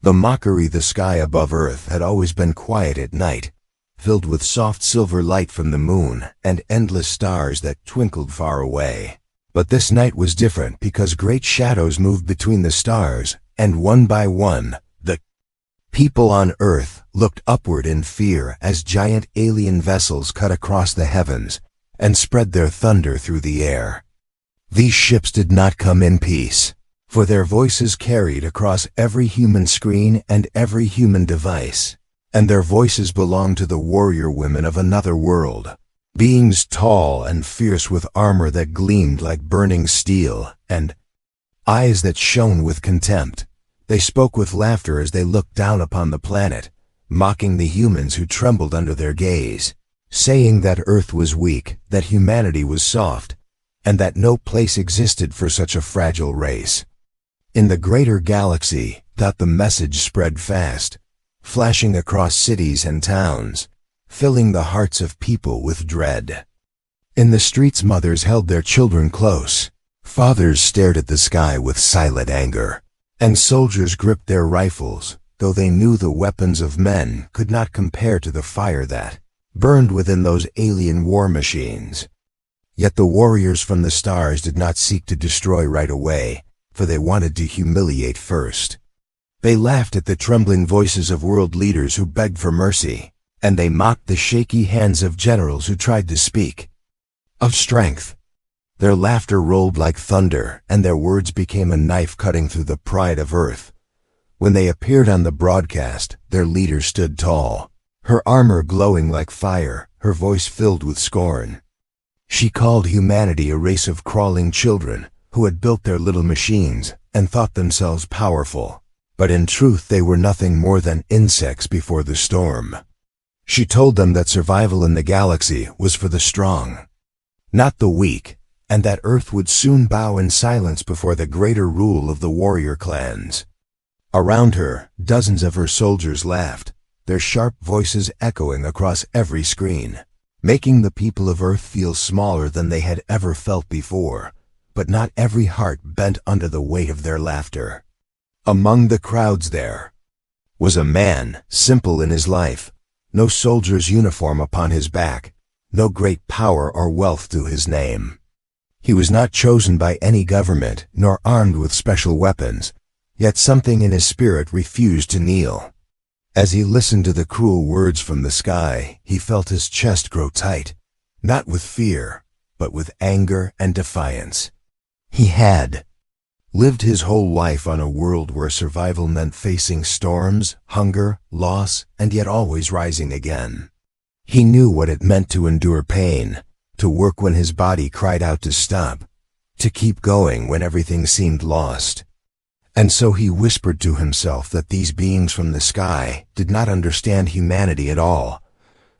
The mockery. The sky above Earth had always been quiet at night, filled with soft silver light from the moon and endless stars that twinkled far away. But this night was different because great shadows moved between the stars, and one by one, the people on Earth looked upward in fear as giant alien vessels cut across the heavens and spread their thunder through the air. These ships did not come in peace, for their voices carried across every human screen and every human device, and their voices belonged to the warrior women of another world, beings tall and fierce with armor that gleamed like burning steel and eyes that shone with contempt. They spoke with laughter as they looked down upon the planet, mocking the humans who trembled under their gaze, saying that Earth was weak, that humanity was soft, and that no place existed for such a fragile race. In the greater galaxy, the message spread fast, flashing across cities and towns, filling the hearts of people with dread. In the streets, mothers held their children close, fathers stared at the sky with silent anger, and soldiers gripped their rifles, though they knew the weapons of men could not compare to the fire that burned within those alien war machines. Yet the warriors from the stars did not seek to destroy right away, for they wanted to humiliate first. They laughed at the trembling voices of world leaders who begged for mercy, and they mocked the shaky hands of generals who tried to speak of strength. Their laughter rolled like thunder, and their words became a knife cutting through the pride of Earth. When they appeared on the broadcast, their leader stood tall, her armor glowing like fire, her voice filled with scorn. She called humanity a race of crawling children who had built their little machines and thought themselves powerful, but in truth they were nothing more than insects before the storm. She told them that survival in the galaxy was for the strong, not the weak, and that Earth would soon bow in silence before the greater rule of the warrior clans. Around her, dozens of her soldiers laughed, their sharp voices echoing across every screen, making the people of Earth feel smaller than they had ever felt before. But not every heart bent under the weight of their laughter. Among the crowds there was a man, simple in his life, no soldier's uniform upon his back, no great power or wealth to his name. He was not chosen by any government, nor armed with special weapons, yet something in his spirit refused to kneel. As he listened to the cruel words from the sky, he felt his chest grow tight, not with fear, but with anger and defiance. He had lived his whole life on a world where survival meant facing storms, hunger, loss, and yet always rising again. He knew what it meant to endure pain, to work when his body cried out to stop, to keep going when everything seemed lost. And so he whispered to himself that these beings from the sky did not understand humanity at all,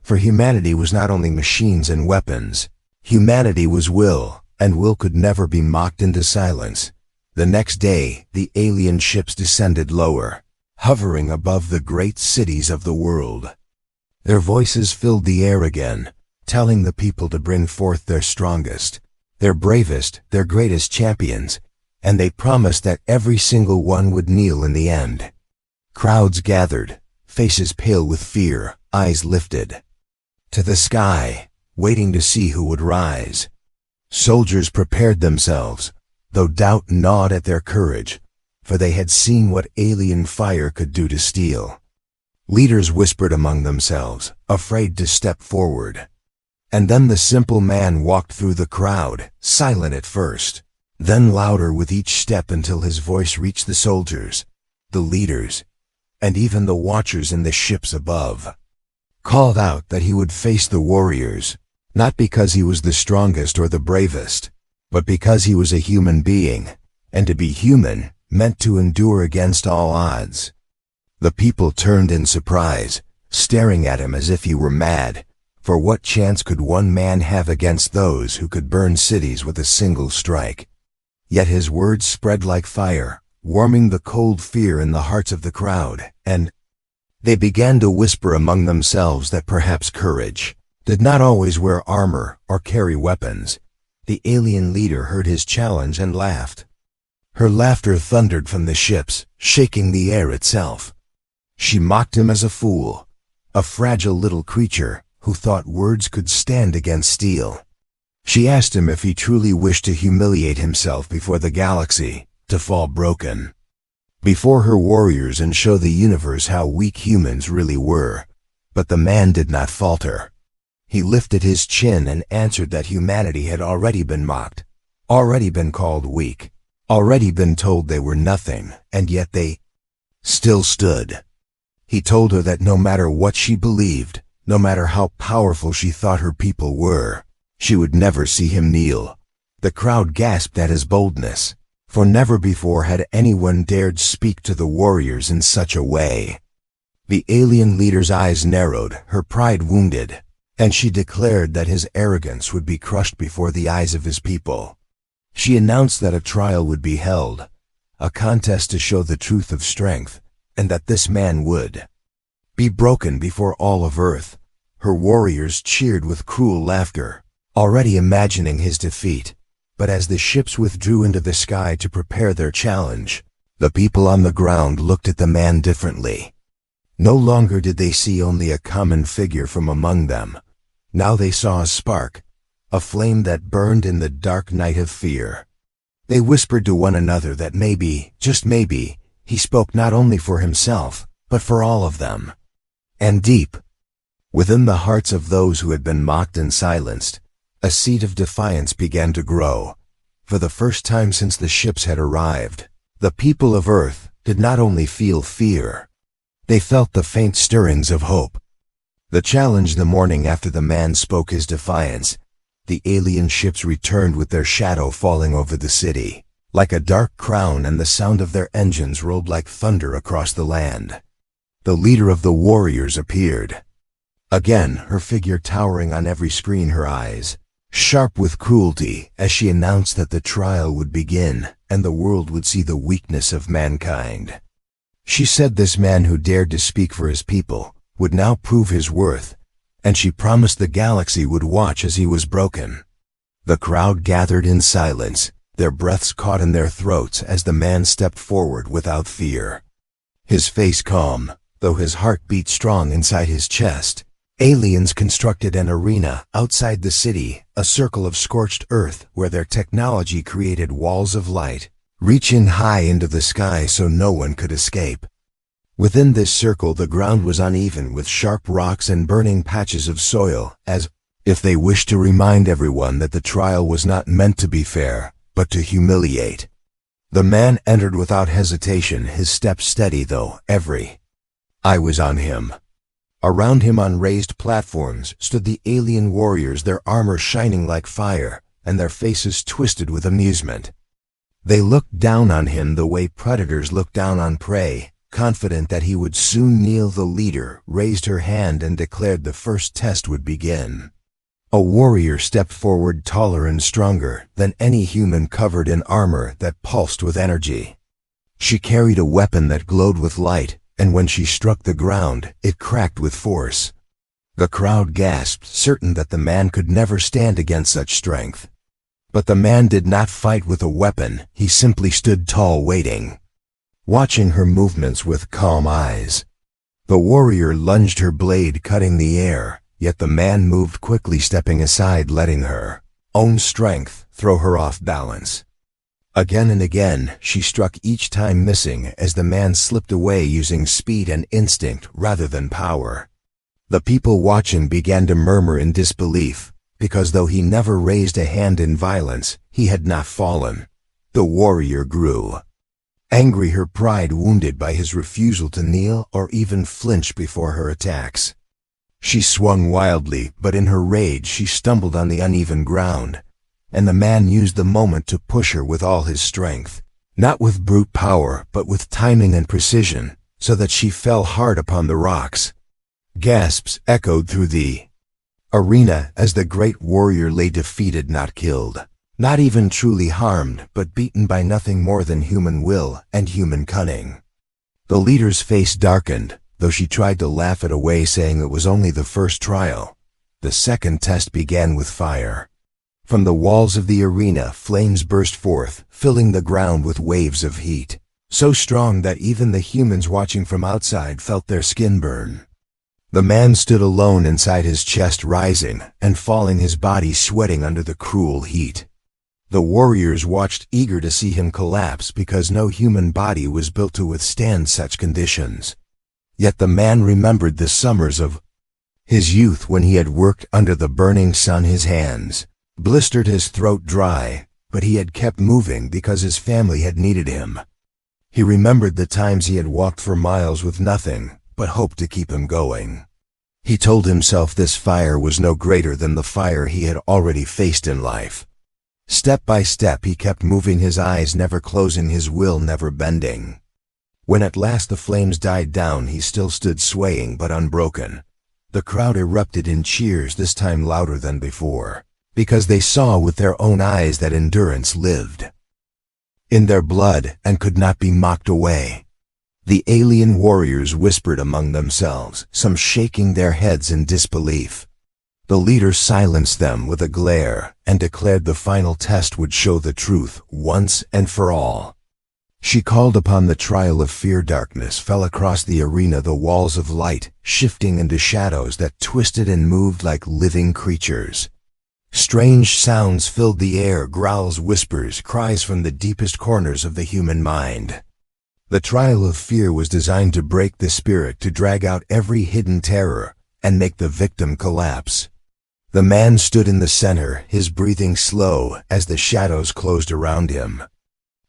for humanity was not only machines and weapons. Humanity was will, and will could never be mocked into silence. The next day, the alien ships descended lower, hovering above the great cities of the world. Their voices filled the air again, telling the people to bring forth their strongest, their bravest, their greatest champions, and they promised that every single one would kneel in the end. Crowds gathered, faces pale with fear, eyes lifted to the sky, waiting to see who would rise. Soldiers prepared themselves, though doubt gnawed at their courage, for they had seen what alien fire could do to steel. Leaders whispered among themselves, afraid to step forward. And then the simple man walked through the crowd, silent at first, then louder with each step until his voice reached the soldiers, the leaders, and even the watchers in the ships above. Called out that he would face the warriors, not because he was the strongest or the bravest, but because he was a human being, and to be human meant to endure against all odds. The people turned in surprise, staring at him as if he were mad, for what chance could one man have against those who could burn cities with a single strike? Yet his words spread like fire, warming the cold fear in the hearts of the crowd, and they began to whisper among themselves that perhaps courage did not always wear armor or carry weapons. The alien leader heard his challenge and laughed. Her laughter thundered from the ships, shaking the air itself. She mocked him as a fool, a fragile little creature who thought words could stand against steel. She asked him if he truly wished to humiliate himself before the galaxy, to fall broken before her warriors and show the universe how weak humans really were. But the man did not falter. He lifted his chin and answered that humanity had already been mocked, already been called weak, already been told they were nothing, and yet they still stood. He told her that no matter what she believed, no matter how powerful she thought her people were, she would never see him kneel. The crowd gasped at his boldness, for never before had anyone dared speak to the warriors in such a way. The alien leader's eyes narrowed, her pride wounded, and she declared that his arrogance would be crushed before the eyes of his people. She announced that a trial would be held, a contest to show the truth of strength, and that this man would be broken before all of Earth. Her warriors cheered with cruel laughter, already imagining his defeat. But as the ships withdrew into the sky to prepare their challenge, the people on the ground looked at the man differently. No longer did they see only a common figure from among them. Now they saw a spark, a flame that burned in the dark night of fear. They whispered to one another that maybe, just maybe, he spoke not only for himself, but for all of them. And deep within the hearts of those who had been mocked and silenced, a seed of defiance began to grow. For the first time since the ships had arrived, the people of Earth did not only feel fear, they felt the faint stirrings of hope. The challenge the morning after the man spoke his defiance, the alien ships returned with their shadow falling over the city, like a dark crown, and the sound of their engines rolled like thunder across the land. The leader of the warriors appeared. Again, her figure towering on every screen, her eyes sharp with cruelty, as she announced that the trial would begin and the world would see the weakness of mankind. She said this man who dared to speak for his people would now prove his worth, and she promised the galaxy would watch as he was broken. The crowd gathered in silence, their breaths caught in their throats as the man stepped forward without fear. His face calm, though his heart beat strong inside his chest. Aliens constructed an arena outside the city, a circle of scorched earth where their technology created walls of light, reaching high into the sky so no one could escape. Within this circle the ground was uneven with sharp rocks and burning patches of soil, as if they wished to remind everyone that the trial was not meant to be fair, but to humiliate. The man entered without hesitation, his step steady though every eye was on him. Around him on raised platforms stood the alien warriors, their armor shining like fire, and their faces twisted with amusement. They looked down on him the way predators look down on prey, confident that he would soon kneel. The leader raised her hand and declared the first test would begin. A warrior stepped forward, taller and stronger than any human, covered in armor that pulsed with energy. She carried a weapon that glowed with light, and when she struck the ground, it cracked with force. The crowd gasped, certain that the man could never stand against such strength. But the man did not fight with a weapon, he simply stood tall, waiting, watching her movements with calm eyes. The warrior lunged her blade, cutting the air, yet the man moved quickly, stepping aside, letting her own strength throw her off balance. Again and again, she struck, each time missing as the man slipped away, using speed and instinct rather than power. The people watching began to murmur in disbelief, because though he never raised a hand in violence, he had not fallen. The warrior grew angry, her pride wounded by his refusal to kneel or even flinch before her attacks. She swung wildly, but in her rage she stumbled on the uneven ground, and the man used the moment to push her with all his strength, not with brute power but with timing and precision, so that she fell hard upon the rocks. Gasps echoed through the arena as the great warrior lay defeated, not killed, not even truly harmed, but beaten by nothing more than human will and human cunning. The leader's face darkened, though she tried to laugh it away, saying it was only the first trial. The second test began with fire. From the walls of the arena, flames burst forth, filling the ground with waves of heat, so strong that even the humans watching from outside felt their skin burn. The man stood alone inside, his chest rising and falling, his body sweating under the cruel heat. The warriors watched, eager to see him collapse, because no human body was built to withstand such conditions. Yet the man remembered the summers of his youth when he had worked under the burning sun. His hands blistered, his throat dry, but he had kept moving because his family had needed him. He remembered the times he had walked for miles with nothing but hope to keep him going. He told himself this fire was no greater than the fire he had already faced in life. Step by step he kept moving, his eyes never closing, his will never bending. When at last the flames died down, he still stood swaying but unbroken. The crowd erupted in cheers, this time louder than before, because they saw with their own eyes that endurance lived in their blood and could not be mocked away. The alien warriors whispered among themselves, some shaking their heads in disbelief. The leader silenced them with a glare and declared the final test would show the truth once and for all. She called upon the trial of fear. Darkness fell across the arena, the walls of light shifting into shadows that twisted and moved like living creatures. Strange sounds filled the air, growls, whispers, cries from the deepest corners of the human mind. The trial of fear was designed to break the spirit, to drag out every hidden terror and make the victim collapse. The man stood in the center, his breathing slow as the shadows closed around him.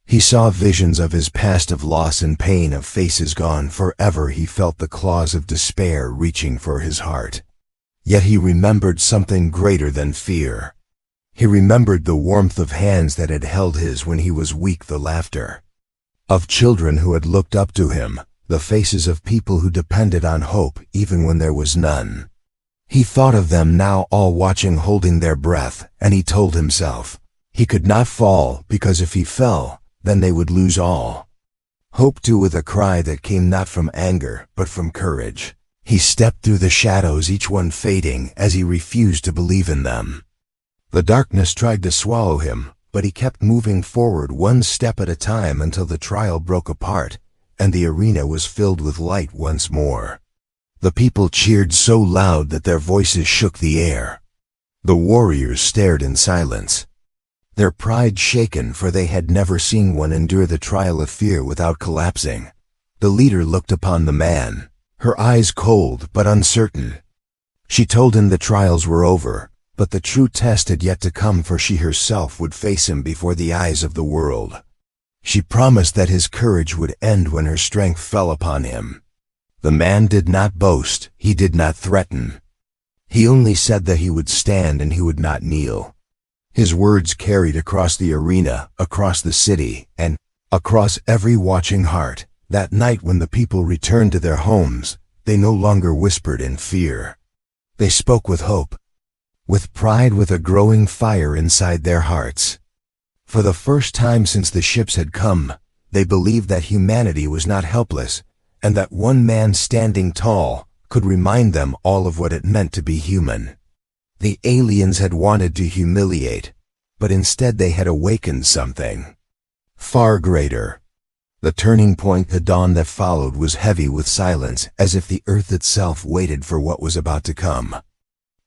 He saw visions of his past, of loss and pain, of faces gone forever. He felt the claws of despair reaching for his heart. Yet he remembered something greater than fear. He remembered the warmth of hands that had held his when he was weak, the laughter of children who had looked up to him, the faces of people who depended on hope even when there was none. He thought of them now, all watching, holding their breath, and he told himself he could not fall, because if he fell, then they would lose all hope too. With a cry that came not from anger, but from courage, he stepped through the shadows, each one fading as he refused to believe in them. The darkness tried to swallow him, but he kept moving forward, one step at a time, until the trial broke apart and the arena was filled with light once more. The people cheered so loud that their voices shook the air. The warriors stared in silence, their pride shaken, for they had never seen one endure the trial of fear without collapsing. The leader looked upon the man, her eyes cold but uncertain. She told him the trials were over, but the true test had yet to come, for she herself would face him before the eyes of the world. She promised that his courage would end when her strength fell upon him. The man did not boast, he did not threaten. He only said that he would stand and he would not kneel. His words carried across the arena, across the city, and across every watching heart. That night, when the people returned to their homes, they no longer whispered in fear. They spoke with hope, with pride, with a growing fire inside their hearts. For the first time since the ships had come, they believed that humanity was not helpless, and that one man standing tall could remind them all of what it meant to be human. The aliens had wanted to humiliate, but instead they had awakened something far greater. The turning point, the dawn that followed, was heavy with silence, as if the earth itself waited for what was about to come.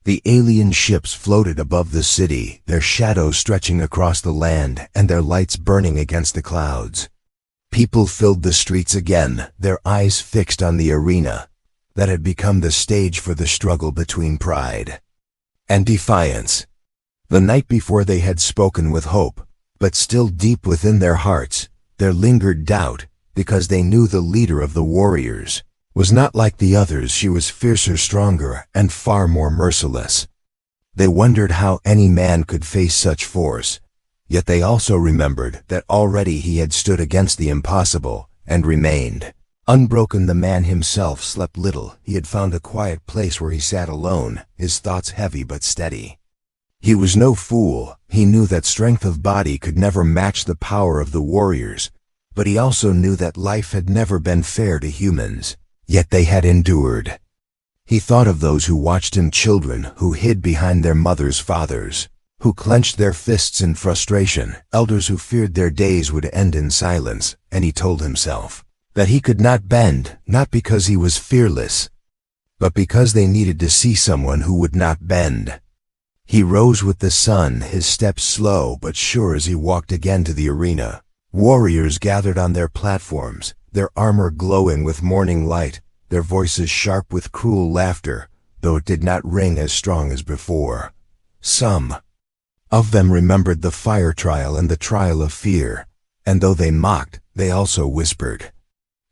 The alien ships floated above the city, their shadows stretching across the land and their lights burning against the clouds. People filled the streets again, their eyes fixed on the arena that had become the stage for the struggle between pride and defiance. The night before they had spoken with hope, but still deep within their hearts there lingered doubt, because they knew the leader of the warriors was not like the others. She was fiercer, stronger, and far more merciless. They wondered how any man could face such force, yet they also remembered that already he had stood against the impossible and remained unbroken. The man himself slept little. He had found a quiet place where he sat alone, his thoughts heavy but steady. He was no fool. He knew that strength of body could never match the power of the warriors, but he also knew that life had never been fair to humans, yet they had endured. He thought of those who watched him, children who hid behind their mothers' fathers, who clenched their fists in frustration, elders who feared their days would end in silence, and he told himself that he could not bend, not because he was fearless, but because they needed to see someone who would not bend. He rose with the sun, his steps slow but sure as he walked again to the arena. Warriors gathered on their platforms, their armor glowing with morning light, their voices sharp with cruel laughter, though it did not ring as strong as before. Some of them remembered the fire trial and the trial of fear, and though they mocked, they also whispered.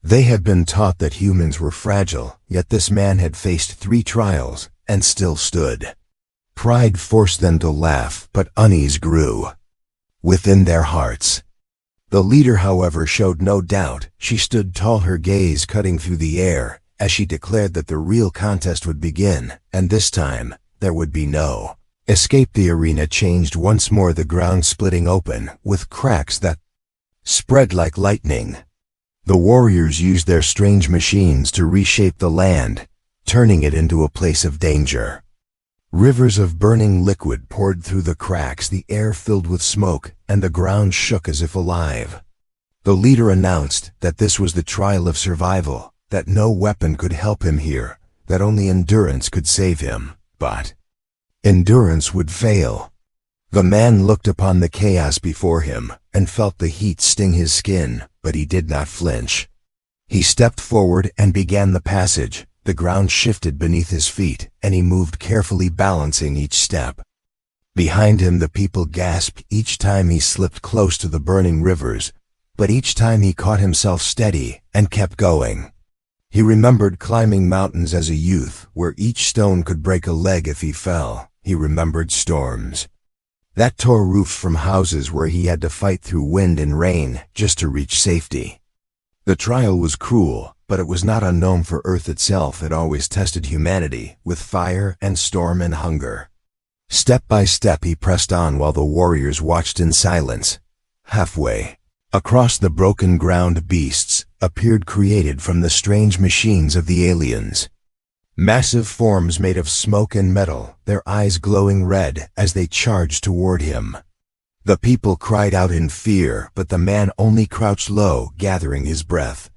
They had been taught that humans were fragile, yet this man had faced 3 trials and still stood. Pride forced them to laugh, but unease grew within their hearts. The leader, however, showed no doubt. She stood tall, her gaze cutting through the air, as she declared that the real contest would begin, and this time, there would be no escape. The arena changed once more, the ground splitting open, with cracks that spread like lightning. The warriors used their strange machines to reshape the land, turning it into a place of danger. Rivers of burning liquid poured through the cracks, the air filled with smoke, and the ground shook as if alive. The leader announced that this was the trial of survival, that no weapon could help him here, that only endurance could save him, but endurance would fail. The man looked upon the chaos before him, and felt the heat sting his skin, but he did not flinch. He stepped forward and began the passage. The ground shifted beneath his feet, and he moved carefully, balancing each step. Behind him the people gasped each time he slipped close to the burning rivers, but each time he caught himself steady and kept going. He remembered climbing mountains as a youth, where each stone could break a leg if he fell. He remembered storms that tore roofs from houses, where he had to fight through wind and rain just to reach safety. The trial was cruel, but it was not unknown, for Earth itself had always tested humanity with fire and storm and hunger. Step by step he pressed on, while the warriors watched in silence. Halfway across the broken ground, beasts appeared, created from the strange machines of the aliens. Massive forms made of smoke and metal, their eyes glowing red as they charged toward him. The people cried out in fear, but the man only crouched low, gathering his breath.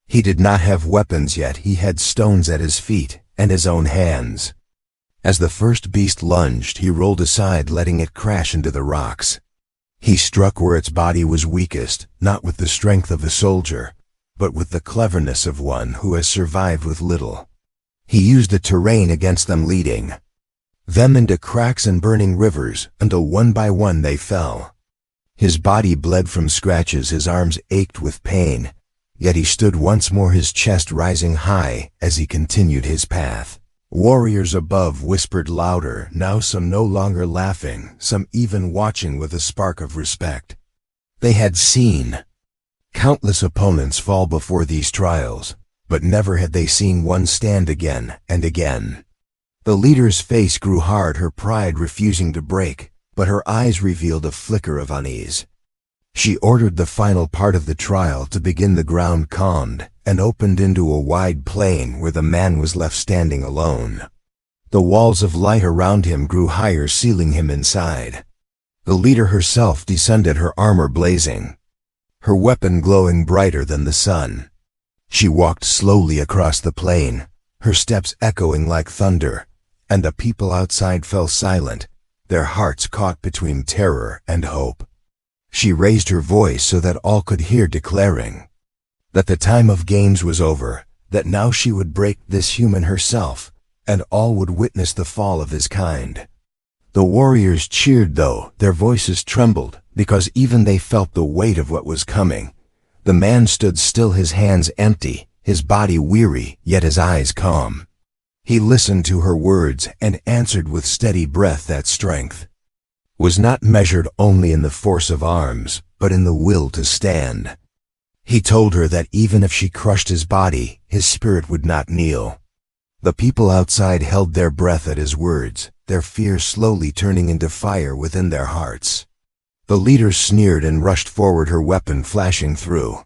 He did not have weapons yet. He had stones at his feet and his own hands. As the first beast lunged, he rolled aside, letting it crash into the rocks. He struck where its body was weakest, not with the strength of a soldier, but with the cleverness of one who has survived with little. He used the terrain against them, leading them into cracks and burning rivers, until one by one they fell. His body bled from scratches, his arms ached with pain, yet he stood once more, his chest rising high as he continued his path. Warriors above whispered louder, now some no longer laughing, some even watching with a spark of respect. They had seen countless opponents fall before these trials, but never had they seen one stand again and again. The leader's face grew hard, her pride refusing to break, but her eyes revealed a flicker of unease. She ordered the final part of the trial to begin. The ground calmed and opened into a wide plain, where the man was left standing alone. The walls of light around him grew higher, sealing him inside. The leader herself descended, her armor blazing, her weapon glowing brighter than the sun. She walked slowly across the plain, her steps echoing like thunder, and the people outside fell silent, their hearts caught between terror and hope. She raised her voice so that all could hear, declaring that the time of games was over, that now she would break this human herself, and all would witness the fall of his kind. The warriors cheered, though their voices trembled, because even they felt the weight of what was coming. The man stood still, his hands empty, his body weary, yet his eyes calm. He listened to her words and answered with steady breath that strength was not measured only in the force of arms, but in the will to stand. He told her that even if she crushed his body, his spirit would not kneel. The people outside held their breath at his words, their fear slowly turning into fire within their hearts. The leader sneered and rushed forward, her weapon flashing through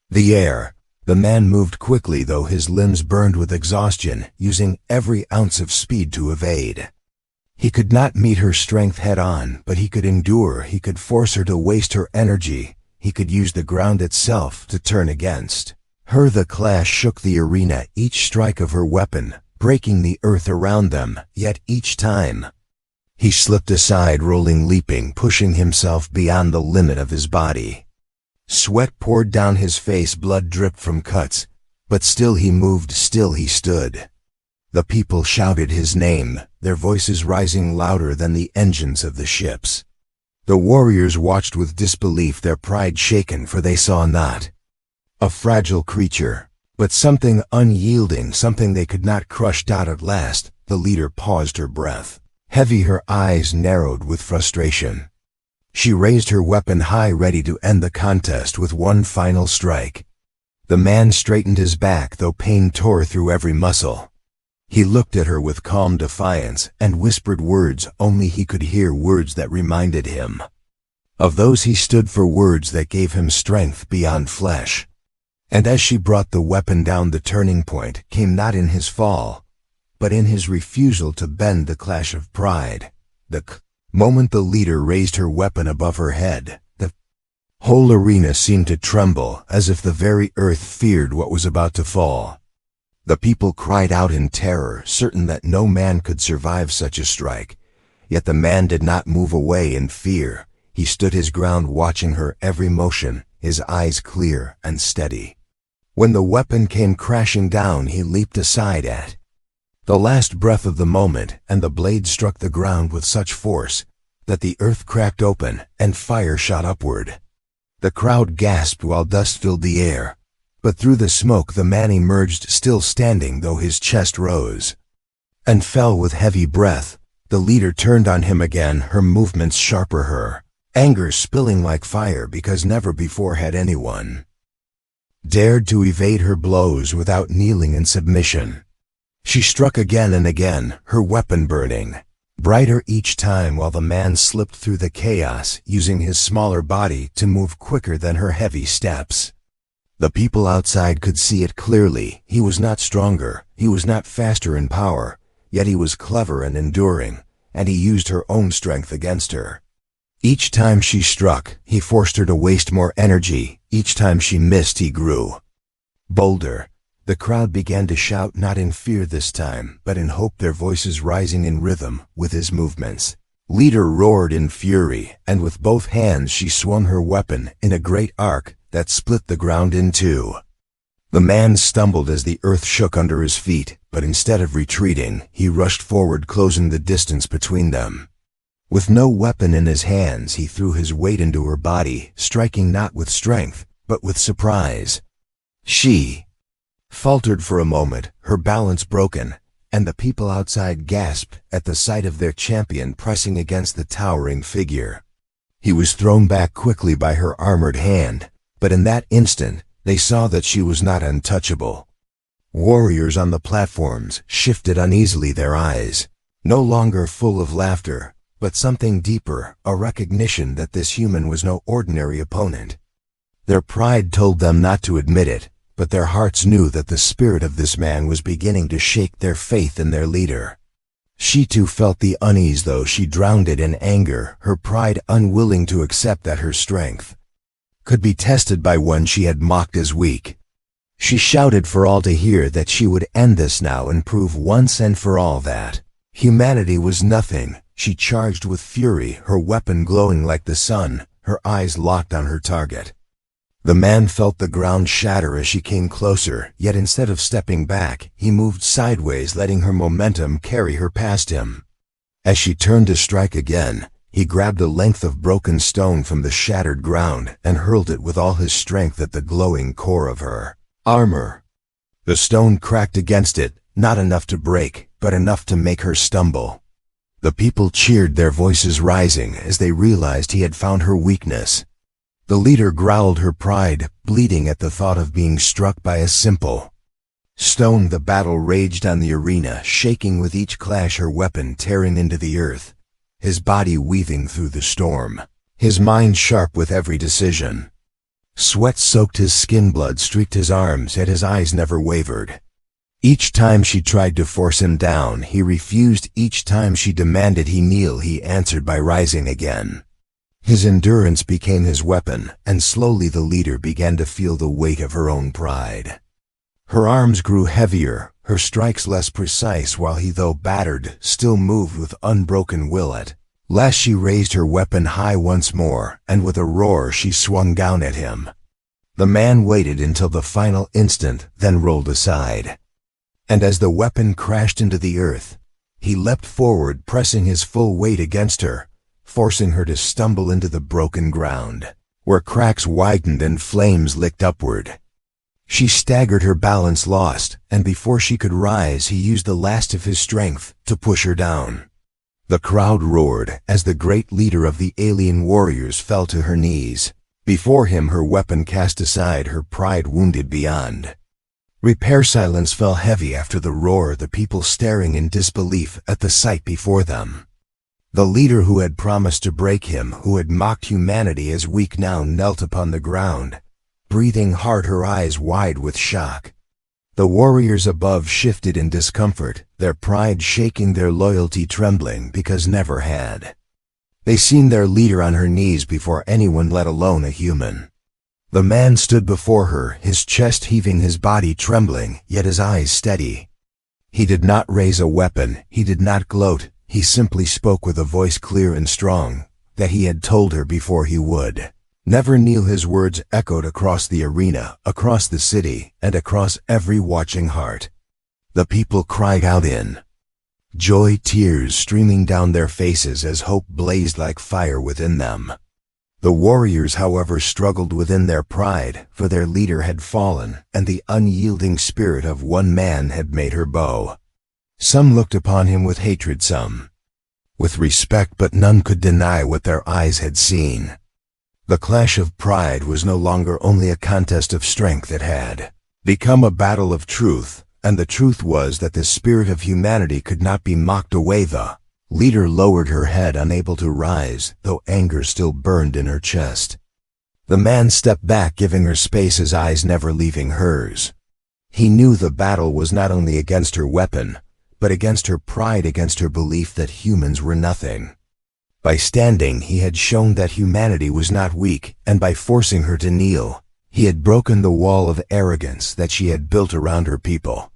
the air. The man moved quickly, though his limbs burned with exhaustion, using every ounce of speed to evade. He could not meet her strength head-on, but he could endure, he could force her to waste her energy, he could use the ground itself to turn against her. The clash shook the arena, each strike of her weapon, breaking the earth around them, yet each time he slipped aside, rolling, leaping, pushing himself beyond the limit of his body. Sweat poured down his face, blood dripped from cuts, but still he moved, still he stood. The people shouted his name, their voices rising louder than the engines of the ships. The warriors watched with disbelief, their pride shaken, for they saw not a fragile creature, but something unyielding, something they could not crush. At last, the leader paused, her breath heavy, her eyes narrowed with frustration. She raised her weapon high, ready to end the contest with one final strike. The man straightened his back, though pain tore through every muscle. He looked at her with calm defiance and whispered words only he could hear, words that reminded him of those he stood for, words that gave him strength beyond flesh. And as she brought the weapon down, the turning point came not in his fall, but in his refusal to bend. The clash of pride. The moment the leader raised her weapon above her head, the whole arena seemed to tremble, as if the very earth feared what was about to fall. The people cried out in terror, certain that no man could survive such a strike. Yet the man did not move away in fear. He stood his ground, watching her every motion, his eyes clear and steady. When the weapon came crashing down, he leaped aside at the last breath of the moment, and the blade struck the ground with such force that the earth cracked open and fire shot upward. The crowd gasped while dust filled the air. But through the smoke the man emerged, still standing, though his chest rose and fell with heavy breath. The leader turned on him again, her movements sharper, her anger spilling like fire, because never before had anyone dared to evade her blows without kneeling in submission. She struck again and again, her weapon burning brighter each time, while the man slipped through the chaos, using his smaller body to move quicker than her heavy steps. The people outside could see it clearly. He was not stronger, he was not faster in power, yet he was clever and enduring, and he used her own strength against her. Each time she struck, he forced her to waste more energy. Each time she missed, he grew bolder. The crowd began to shout, not in fear this time, but in hope, their voices rising in rhythm with his movements. Leader roared in fury, and with both hands she swung her weapon in a great arc that split the ground in two. The man stumbled as the earth shook under his feet, but instead of retreating, he rushed forward, closing the distance between them. With no weapon in his hands, he threw his weight into her body, striking not with strength, but with surprise. She faltered for a moment, her balance broken, and the people outside gasped at the sight of their champion pressing against the towering figure. He was thrown back quickly by her armored hand, but in that instant, they saw that she was not untouchable. Warriors on the platforms shifted uneasily, their eyes no longer full of laughter, but something deeper, a recognition that this human was no ordinary opponent. Their pride told them not to admit it, but their hearts knew that the spirit of this man was beginning to shake their faith in their leader. She too felt the unease, though she drowned it in anger, her pride unwilling to accept that her strength could be tested by one she had mocked as weak. She shouted for all to hear that she would end this now and prove once and for all that humanity was nothing. She charged with fury, her weapon glowing like the sun, her eyes locked on her target. The man felt the ground shatter as she came closer, yet instead of stepping back, he moved sideways, letting her momentum carry her past him. As she turned to strike again, he grabbed a length of broken stone from the shattered ground and hurled it with all his strength at the glowing core of her armor. The stone cracked against it, not enough to break, but enough to make her stumble. The people cheered, their voices rising as they realized he had found her weakness. The leader growled, her pride bleeding at the thought of being struck by a simple stone. The battle raged on the arena, shaking with each clash, her weapon tearing into the earth, his body weaving through the storm, his mind sharp with every decision. Sweat soaked his skin, blood streaked his arms, yet his eyes never wavered. Each time she tried to force him down, he refused. Each time she demanded he kneel, he answered by rising again. His endurance became his weapon, and slowly the leader began to feel the weight of her own pride. Her arms grew heavier, her strikes less precise, while he, though battered, still moved with unbroken will. At last she raised her weapon high once more, and with a roar she swung down at him. The man waited until the final instant, then rolled aside. And as the weapon crashed into the earth, he leapt forward, pressing his full weight against her, forcing her to stumble into the broken ground, where cracks widened and flames licked upward. She staggered, her balance lost, and before she could rise, he used the last of his strength to push her down. The crowd roared as the great leader of the alien warriors fell to her knees. Before him, her weapon cast aside, her pride wounded beyond repair. Silence fell heavy after the roar, the people staring in disbelief at the sight before them. The leader who had promised to break him, who had mocked humanity as weak, now knelt upon the ground, breathing hard, her eyes wide with shock. The warriors above shifted in discomfort, their pride shaking, their loyalty trembling, because never had they seen their leader on her knees before anyone, let alone a human. The man stood before her, his chest heaving, his body trembling, yet his eyes steady. He did not raise a weapon, he did not gloat, he simply spoke with a voice clear and strong, that he had told her before he would never kneel. His words echoed across the arena, across the city, and across every watching heart. The people cried out in joy, tears streaming down their faces as hope blazed like fire within them. The warriors, however, struggled within their pride, for their leader had fallen, and the unyielding spirit of one man had made her bow. Some looked upon him with hatred, some with respect, but none could deny what their eyes had seen. The clash of pride was no longer only a contest of strength, it had become a battle of truth, and the truth was that the spirit of humanity could not be mocked away. The leader lowered her head, unable to rise, though anger still burned in her chest. The man stepped back, giving her space, his eyes never leaving hers. He knew the battle was not only against her weapon, but against her pride, against her belief that humans were nothing. By standing, he had shown that humanity was not weak, and by forcing her to kneel, he had broken the wall of arrogance that she had built around her people.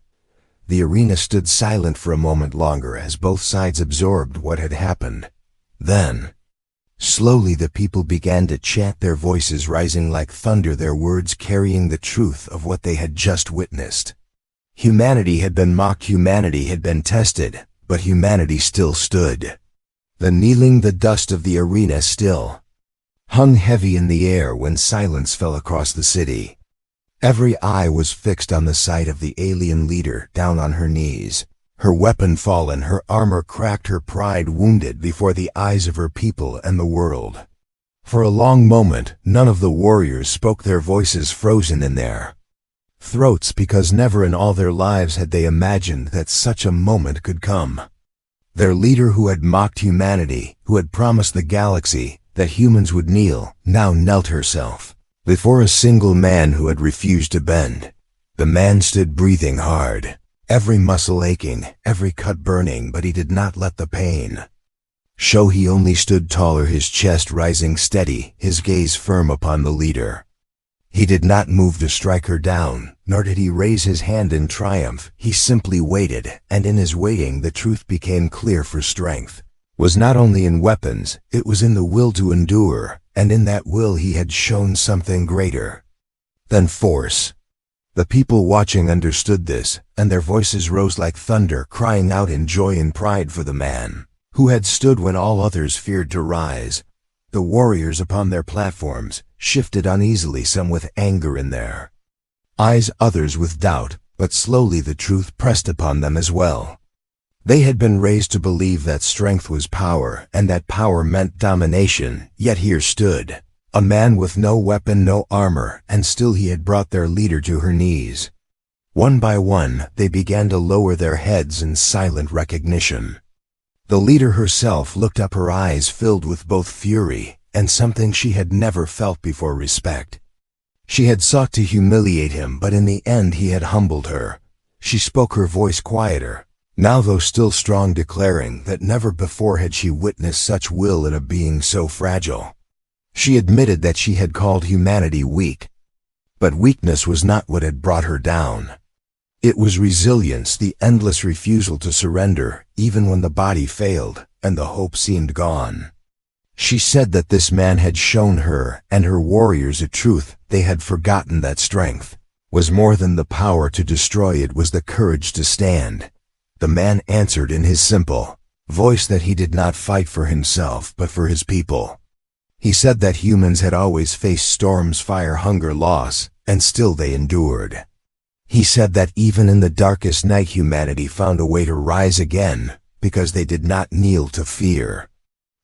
The arena stood silent for a moment longer as both sides absorbed what had happened. Then, slowly the people began to chant, their voices rising like thunder, their words carrying the truth of what they had just witnessed. Humanity had been mocked, humanity had been tested, but humanity still stood. The kneeling, the dust of the arena still hung heavy in the air when silence fell across the city. Every eye was fixed on the sight of the alien leader, down on her knees, her weapon fallen, her armor cracked, her pride wounded before the eyes of her people and the world. For a long moment, none of the warriors spoke, their voices frozen in their throats, because never in all their lives had they imagined that such a moment could come. Their leader, who had mocked humanity, who had promised the galaxy that humans would kneel, now knelt herself before a single man who had refused to bend. The man stood breathing hard, every muscle aching, every cut burning, but he did not let the pain show. He only stood taller, his chest rising steady, his gaze firm upon the leader. He did not move to strike her down, nor did he raise his hand in triumph. He simply waited, and in his waiting the truth became clear, for strength was not only in weapons, it was in the will to endure, and in that will he had shown something greater than force. The people watching understood this, and their voices rose like thunder, crying out in joy and pride for the man who had stood when all others feared to rise. The warriors upon their platforms shifted uneasily, some with anger in their eyes, others with doubt, but slowly the truth pressed upon them as well. They had been raised to believe that strength was power, and that power meant domination, yet here stood a man with no weapon, no armor, and still he had brought their leader to her knees. One by one, they began to lower their heads in silent recognition. The leader herself looked up, her eyes filled with both fury and something she had never felt before, respect. She had sought to humiliate him, but in the end he had humbled her. She spoke, her voice quieter, now though still strong, declaring that never before had she witnessed such will in a being so fragile. She admitted that she had called humanity weak. But weakness was not what had brought her down. It was resilience, the endless refusal to surrender, even when the body failed and the hope seemed gone. She said that this man had shown her and her warriors a truth they had forgotten, that strength was more than the power to destroy, it was the courage to stand. The man answered in his simple voice that he did not fight for himself but for his people. He said that humans had always faced storms, fire, hunger, loss, and still they endured. He said that even in the darkest night humanity found a way to rise again because they did not kneel to fear.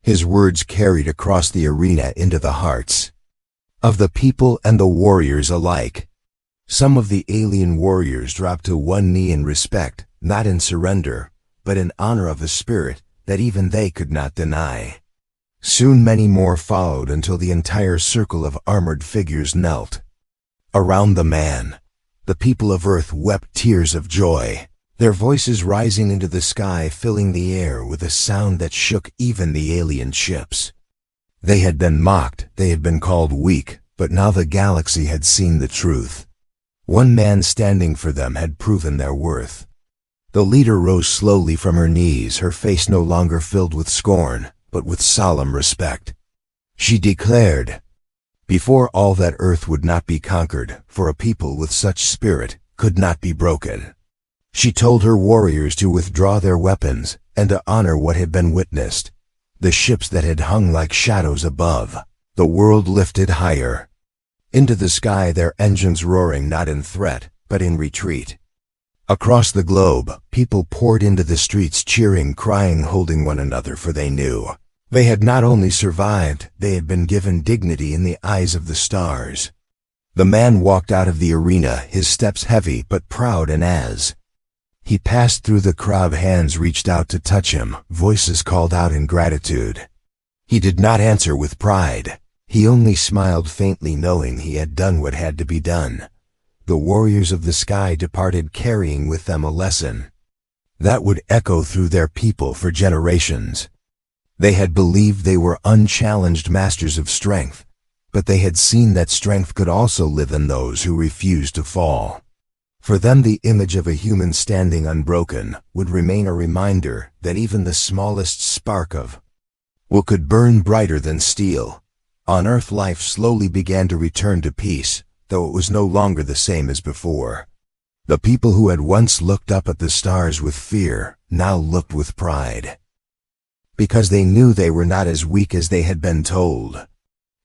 His words carried across the arena into the hearts of the people and the warriors alike. Some of the alien warriors dropped to one knee in respect, not in surrender, but in honor of a spirit that even they could not deny. Soon many more followed until the entire circle of armored figures knelt around the man. The people of Earth wept tears of joy, their voices rising into the sky, filling the air with a sound that shook even the alien ships. They had been mocked, they had been called weak, but now the galaxy had seen the truth. One man standing for them had proven their worth. The leader rose slowly from her knees, her face no longer filled with scorn, but with solemn respect. She declared, before all, that Earth would not be conquered, for a people with such spirit could not be broken. She told her warriors to withdraw their weapons and to honor what had been witnessed. The ships that had hung like shadows above the world lifted higher into the sky, their engines roaring not in threat, but in retreat. Across the globe, people poured into the streets, cheering, crying, holding one another, for they knew they had not only survived, they had been given dignity in the eyes of the stars. The man walked out of the arena, his steps heavy but proud, and as he passed through the crowd, hands reached out to touch him, voices called out in gratitude. He did not answer with pride. He only smiled faintly, knowing he had done what had to be done. The warriors of the sky departed, carrying with them a lesson that would echo through their people for generations. They had believed they were unchallenged masters of strength, but they had seen that strength could also live in those who refused to fall. For them, the image of a human standing unbroken would remain a reminder that even the smallest spark of will could burn brighter than steel. On Earth, life slowly began to return to peace, though it was no longer the same as before. The people who had once looked up at the stars with fear now looked with pride, because they knew they were not as weak as they had been told.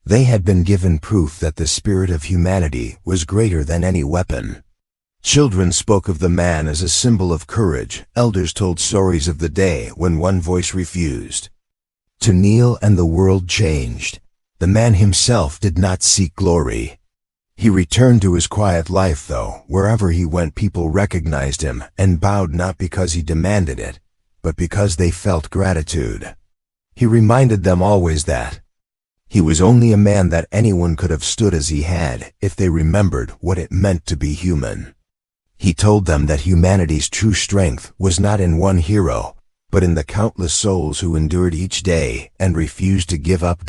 They had been given proof that the spirit of humanity was greater than any weapon. Children spoke of the man as a symbol of courage. Elders told stories of the day when one voice refused to kneel and the world changed. The man himself did not seek glory. He returned to his quiet life, though. Wherever he went, people recognized him and bowed, not because he demanded it, but because they felt gratitude. He reminded them always that he was only a man, that anyone could have stood as he had if they remembered what it meant to be human. He told them that humanity's true strength was not in one hero, but in the countless souls who endured each day and refused to give up.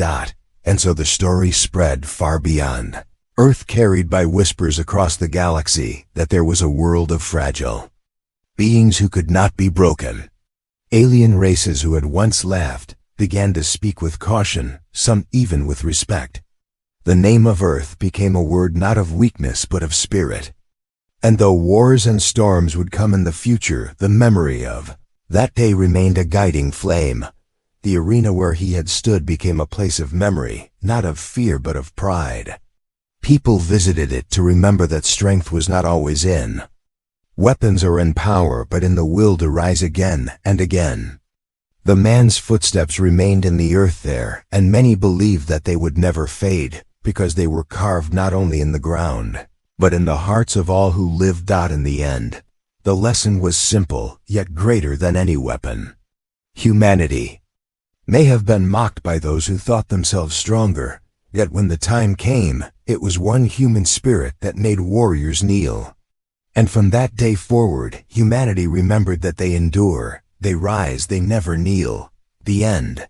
And so the story spread far beyond Earth, carried by whispers across the galaxy, that there was a world of fragile beings who could not be broken. Alien races who had once laughed began to speak with caution, some even with respect. The name of Earth became a word not of weakness but of spirit. And though wars and storms would come in the future, the memory of that day remained a guiding flame. The arena where he had stood became a place of memory, not of fear but of pride. People visited it to remember that strength was not always in weapons or in power, but in the will to rise again and again. The man's footsteps remained in the earth there, and many believed that they would never fade, because they were carved not only in the ground, but in the hearts of all who lived. In the end, the lesson was simple, yet greater than any weapon. Humanity may have been mocked by those who thought themselves stronger, yet when the time came, it was one human spirit that made warriors kneel. And from that day forward, humanity remembered that they endure, they rise, they never kneel. The end.